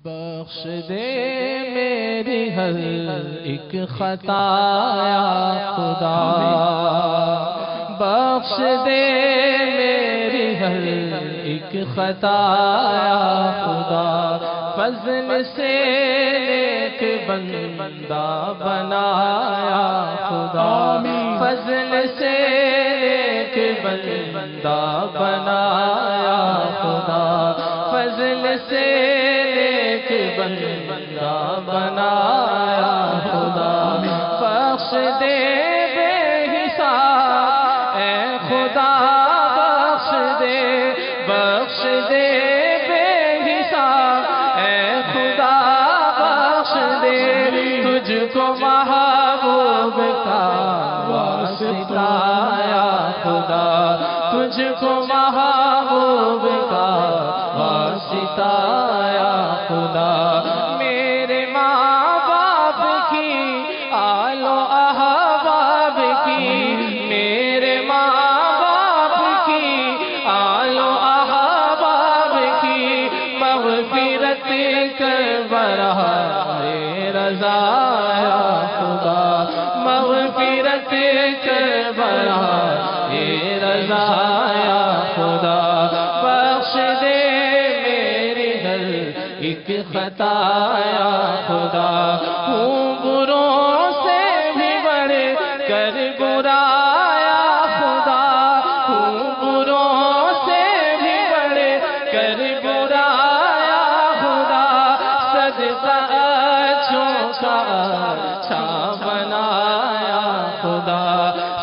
بخش دے میری ہر ایک خطا یا خدا، بخش دے میری ہر ایک خطا یا خدا، فضل سے نیک بندہ بنایا خدا، فضل سے نیک بندہ بنایا خدا، فضل سے نیک بندہ بنایا خدا، بخش دے بے حساب اے خدا، بخش دے بے حساب اے خدا، بخش دے تجھ کو محبوب کا واسطہ یا خدا، تجھ کو محبوب کا واسطہ یا خدا، میرے ماں باپ کی آل و احباب کی، میرے ماں باپ کی آل و احباب کی مغفرت کر براہ رضا یا خدا، مغفرت کر براہ رضا یا خدا، بخش دے میری ہر ایک خطا یا خدا، ہوں بروں سے بھی بڑھ کر برا یا خدا، ہوں بروں سے بھی بڑھ کر برا یا خدا، صدقہ اچھوں کا اچھا بنایا خدا،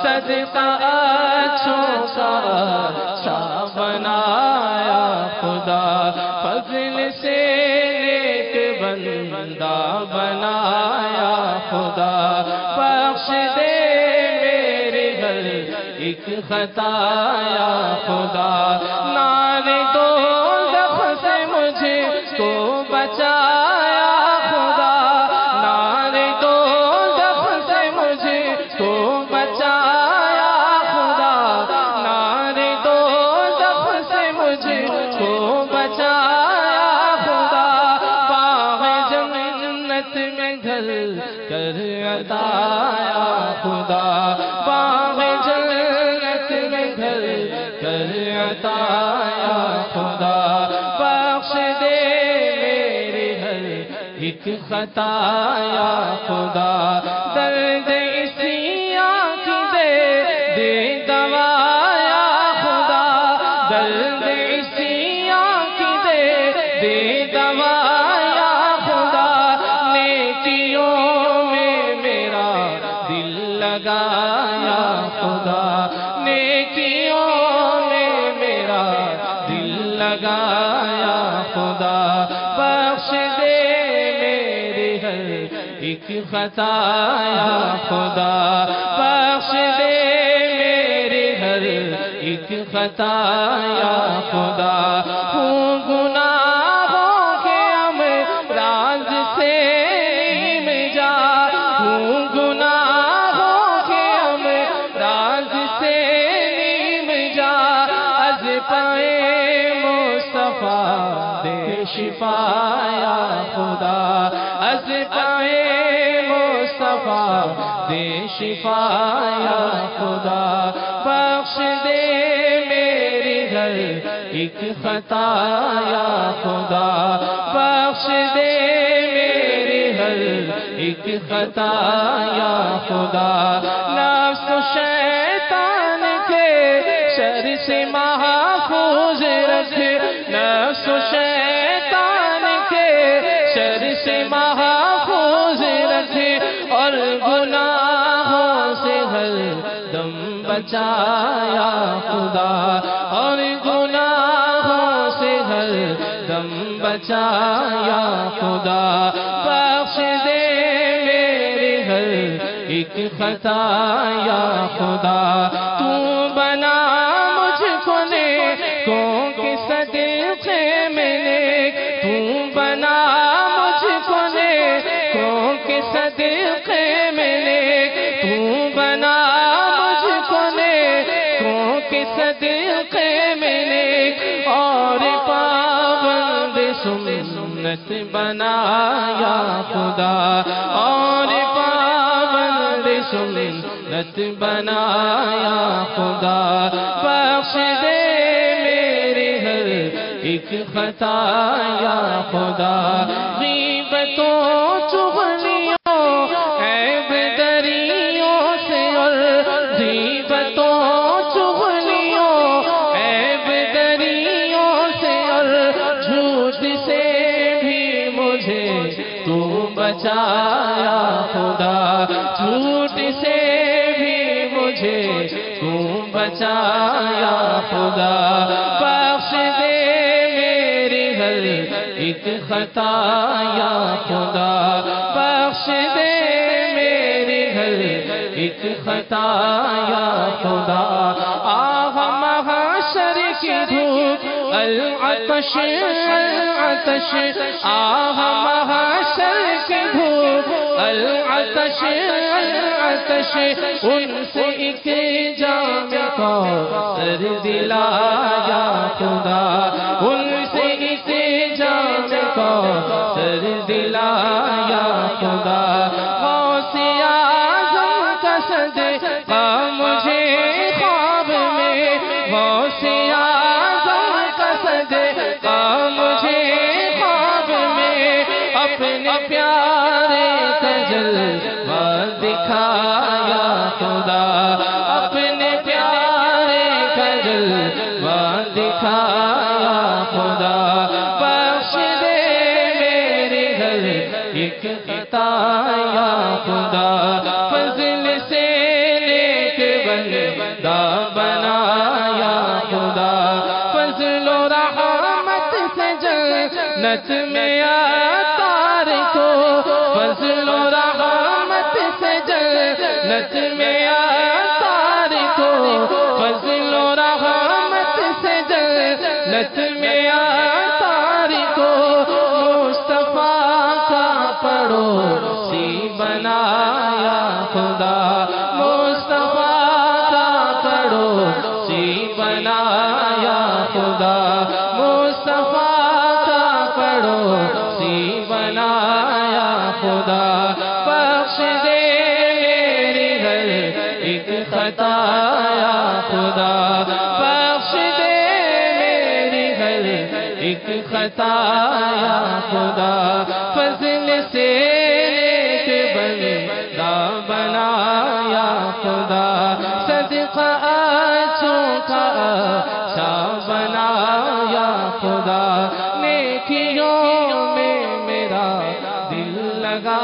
صدقہ اچھوں کا اچھا بنایا خدا، فضل سے نیک بندہ بنایا خدا، بخش دے میرے ہر ایک خطا یا خدا، نار دوزخ سے مجھے کو بچایا خدا، نار دوزخ سے مجھے کو بچایا خدا، نار دوزخ سے مجھے کو بچایا خدا، باغ جنت میں گھر کر عطایا خدا، باغ جنت میں گھر کر عطایا خدا، بخش دے میری ہر ایک خطا یا خدا، درد اسی آنکھ دے دوا یا خدا، درد اسی آنکھ دے دوا یا خدا، نیکیوں میں میرا دل لگایا خدا، نیکیوں میں میرا دل لگایا خدا، بخش دے میری ہر ایک خطا یا خدا، بخش دے میری ہر ایک خطا یا خدا، ہوں گناہوں کے امراض سے نجا، ہوں گناہوں کے امراض سے نجا، از پائے مصطفیٰ دے شفا یا خدا، از پائے مصطفیٰ دے شفا یا خدا، بخش دے میری ہر ایک خطا یا خدا، بخش دے میری ہر ایک خطا یا خدا، نفس و شیطان کے شر سے محفوظ رکھ، نفس و شیطان کے شر سے محفوظ رکھ، اور گناہوں سے ہر دم بچایا خدا، اور گناہوں سے ہر دم بچایا خدا، بخش دے میری ہر ایک خطا یا خدا، تو بنا مجھ کو نیکوں کے صدقے میں نیک، تو بنا مجھ کو نیکوں کے صدقے میں نیک، تو بنا مجھ کو نیکوں کے صدقے میں نیک، اور پابند سنت سنت بنایا خدا اور پابند سنت بنایا خدا بخش دے میری ہر ایک خطا یا خدا غیبتوں چغلیوں عیب دریوں سے اور غیبتوں چغلیوں عیب دریوں سے اور جھوٹ سے بھی مجھے تو بچایا خدا جھوٹ سے بھی مجھے تو بچایا خدا بخش دے میری ہر ایک خطا یا خدا بخش دے میری ہر ایک خطا یا خدا آہ محشر کی دھوپ العطش العطش آہ محشر کی دھوپ العطش العطش ان سے ایک جام کوثر دلایا خدا ان سے ایک جام کوثر دلایا خدا غوث اعظم کا صدقہ مجھے خواب میں غوث اعظم کا صدقہ مجھے خواب میں اپنے پیارے تجلوہ دکھایا خدا اپنے پیارے تجلوہ دکھایا خدا بخش دے میری ہر ایک خطا یا خدا فضل سے نیک بندہ بنایا خدا فضل و رحمت سے جنت میں عطار کو فضل و رحمت سے جنت میں عطار کو فضل و رحمت سے جنت میں عطار کو مصطفیٰ کا پڑوسی بنایا خدا مصطفیٰ کا پڑوسی بنایا خدا مصطفیٰ کا پڑوسی بنایا خدا بخش دے میری ہر ایک خطا یا خدا بخش دے میری ہر ایک خطا یا خدا فضل سے نیک بندہ بنایا خدا صدقہ اچھوں کا اچھا بنایا خدا نیکیوں میں میرا دل لگا